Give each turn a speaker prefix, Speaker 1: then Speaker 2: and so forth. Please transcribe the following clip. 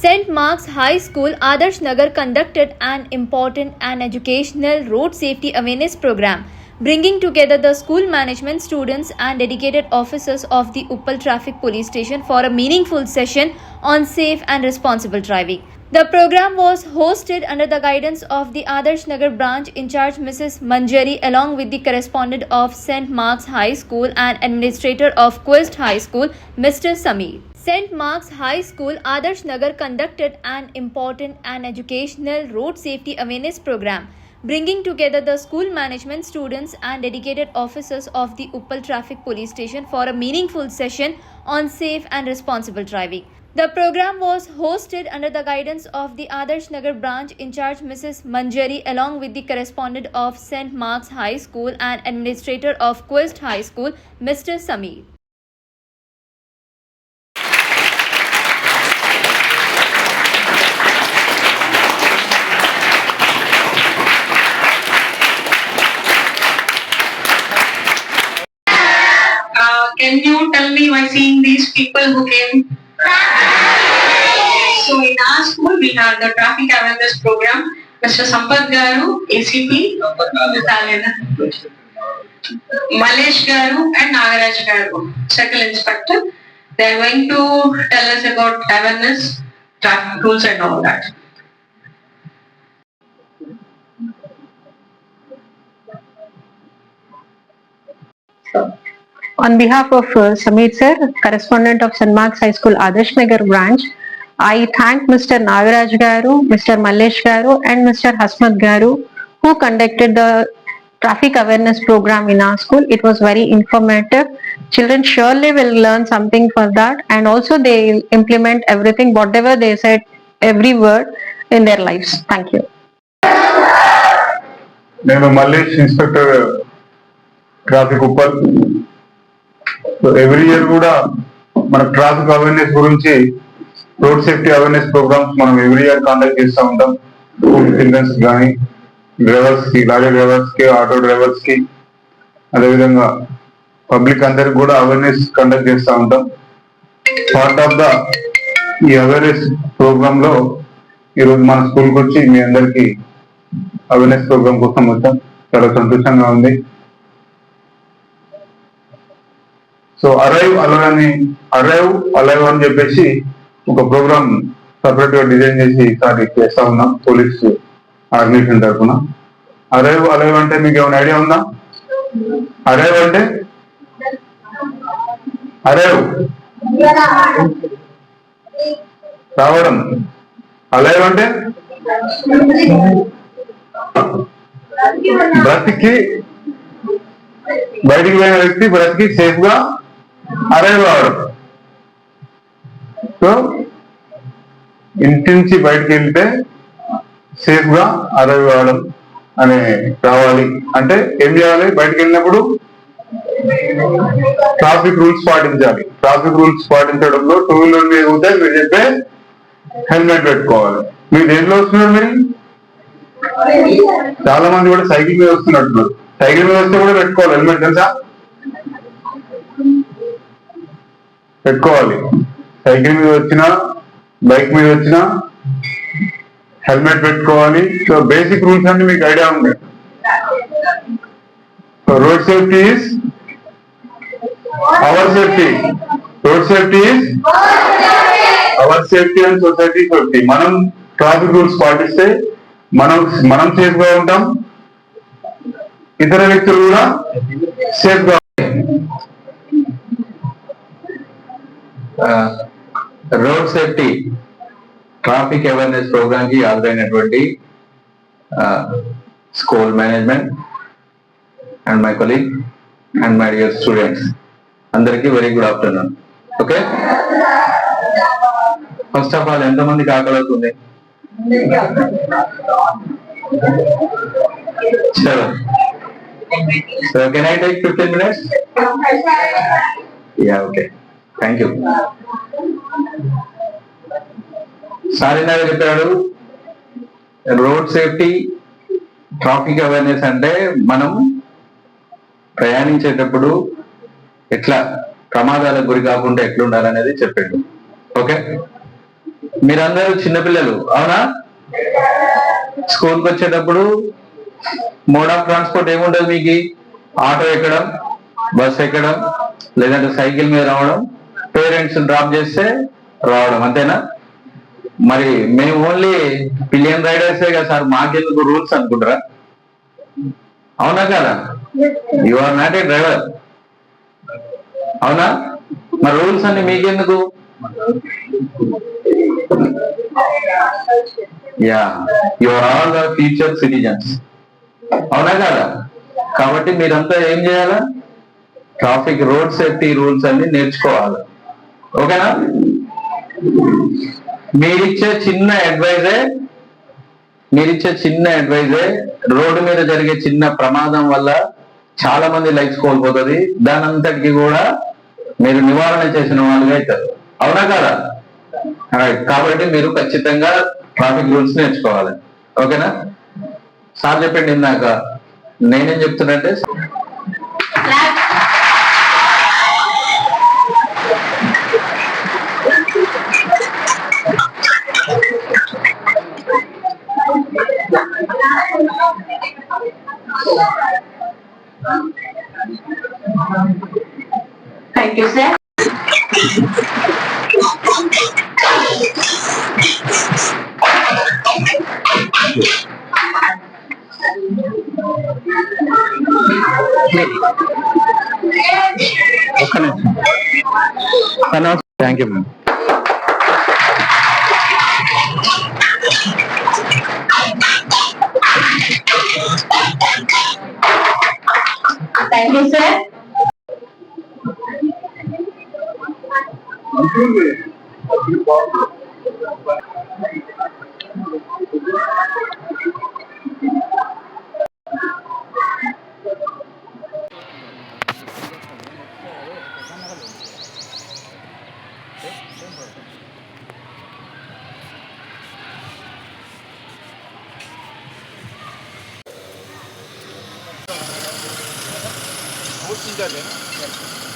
Speaker 1: St. Mark's High School, Adarsh Nagar conducted an important and educational road safety awareness program, bringing together the school management, students and dedicated officers of the Uppal Traffic Police Station for a meaningful session on safe and responsible driving. The program was hosted under the guidance of the Adarsh Nagar branch in charge Mrs. Manjari along with the correspondent of St. Mark's High School and administrator of Quest High School, Mr. Sameer. St. Mark's High School, Adarsh Nagar conducted an important and educational road safety awareness program, bringing together the school management, students and dedicated officers of the Uppal Traffic Police Station for a meaningful session on safe and responsible driving. The program was hosted under the guidance of the Adarsh Nagar branch in charge Mrs. Manjari along with the correspondent of St. Mark's High School and administrator of Quest High School, Mr. Sameer.
Speaker 2: Can you tell me by seeing these people who came? So in our school we have the traffic awareness program. Mr. Sampath Garu, ACP, Malesh Garu and Nagaraj Garu, Circle Inspector. They are going to tell us about awareness, traffic rules and all that.
Speaker 3: On behalf of Sameer sir, correspondent of St. Mark's High School, Adarsh Nagar branch, I thank Mr. Nagaraj Garu, Mr. Malesh Garu and Mr. Hasmat Garu who conducted the traffic awareness program in our school. It was very informative. Children surely will learn something for that and also they implement everything, whatever they said, every word in their lives. Thank you.
Speaker 4: Name Malesh, Inspector Traffic Uppal. So every year కూడా మన traffic awareness గురించి road safety awareness programmes మనం every year conduct చేస్తూ ఉంటాం. Children's కానీ drivers కి, lorry drivers కి, auto drivers కి, అదేవిధంగా పబ్లిక్ అందరికి కూడా అవేర్నెస్ కండక్ట్ చేస్తూ ఉంటాం. పార్ట్ ఆఫ్ ద ఈ అవేర్నెస్ ప్రోగ్రామ్ లో ఈరోజు మన స్కూల్కి వచ్చి మీ అందరికి అవేర్నెస్ ప్రోగ్రామ్ కోసం వచ్చాం. చాలా సంతోషంగా ఉంది. సో అరైవ్ అలైవ్ అని చెప్పేసి ఒక ప్రోగ్రామ్ సపరేట్ గా డిజైన్ చేసి ఈసారి చేస్తా ఉన్నాం పోలీస్ ఆర్గనైజేషన్ తరఫున. అరైవ్ అంటే మీకు ఏమైనా ఐడియా ఉందా? అరైవ్ అంటే రావడం, అలైవ్ అంటే బ్రతికి బయటికి పోయిన వ్యక్తి బ్రతికి సేఫ్ గా అరైవ్ అవడం. సో ఇంటి నుంచి బయటకు వెళ్తే సేఫ్ గా అరైవ్ అవడం అనే రావాలి అంటే ఏం చేయాలి? బయటకు వెళ్ళినప్పుడు ట్రాఫిక్ రూల్స్ పాటించాలి. ట్రాఫిక్ రూల్స్ పాటించడంలో టూ వీలర్ మీద ఉంటే మీరు చెప్పే హెల్మెట్ పెట్టుకోవాలి. మీరు దేంట్లో వస్తున్నారు? మీరు చాలా మంది కూడా సైకిల్ మీద వస్తున్నట్టున్నారు. సైకిల్ మీద వస్తే కూడా పెట్టుకోవాలి హెల్మెట్, తెలుసా? పెట్టుకోవాలి. సైకిల్ మీద వచ్చినా బైక్ మీద వచ్చినా హెల్మెట్ పెట్టుకోవాలి. సో బేసిక్ రూల్స్ అన్ని మీకు ఐడియా ఉంది. So road safety is our safety. Road safety is our safety and society safety. మనం ట్రాఫిక్ రూల్స్ పాటిస్తే మనం సేఫ్ గా ఉంటాం, ఇతర వ్యక్తులు కూడా సేఫ్ గా.
Speaker 5: Road safety traffic awareness programme కి హాజరైనటువంటి school management and my colleague and my dear students అందరికీ very good afternoon. Okay, first of all ఎంతమందికి ఆకలి అవుతుంది? చలో, so can I take 15 minutes? Yeah, okay. Thank you. సారీనాథ్ చెప్పాడు road safety traffic awareness అంటే మనం ప్రయాణించేటప్పుడు ఎట్లా ప్రమాదాలకు గురి కాకుండా ఎట్లుండాలనేది చెప్పాడు. ఓకే, మీరందరూ చిన్నపిల్లలు అవునా? స్కూల్కి వచ్చేటప్పుడు మోడ్ ఆఫ్ ట్రాన్స్పోర్ట్ ఏముంటది మీకు? ఆటో ఎక్కడం, బస్ ఎక్కడం, లేదంటే సైకిల్ మీద రావడం, పేరెంట్స్ డ్రాప్ చేస్తే రావడం, అంతేనా? మరి మేము ఓన్లీ పిలియన్ రైడర్సే కదా సార్, మాకెందుకు రూల్స్ అనుకుంటారా? అవునా కదా? You are not a driver, అవునా? మరి రూల్స్ అన్ని మీకెందుకు? Yeah, you are all the future citizens, అవునా కదా? కాబట్టి మీరంతా ఏం చేయాలా? ట్రాఫిక్ రోడ్ సేఫ్టీ రూల్స్ అన్ని నేర్చుకోవాలి, ఓకేనా? మీరిచ్చే చిన్న అడ్వైజే రోడ్డు మీద జరిగే చిన్న ప్రమాదం వల్ల చాలా మంది లైఫ్స్ కోల్పోతుంది. దాని అంతటికి కూడా మీరు నివారణ చేసిన వాళ్ళుగా అవుతారు, అవునా కదా? కాబట్టి మీరు ఖచ్చితంగా ట్రాఫిక్ రూల్స్ నేర్చుకోవాలి, ఓకేనా? సార్ చెప్పండి ఇందాక, నేనేం చెప్తున్నంటే
Speaker 2: Thank you, sir.
Speaker 5: ఒక్క నిమిషం. Thank you ma'am.
Speaker 2: Thank you, sir.
Speaker 6: Muito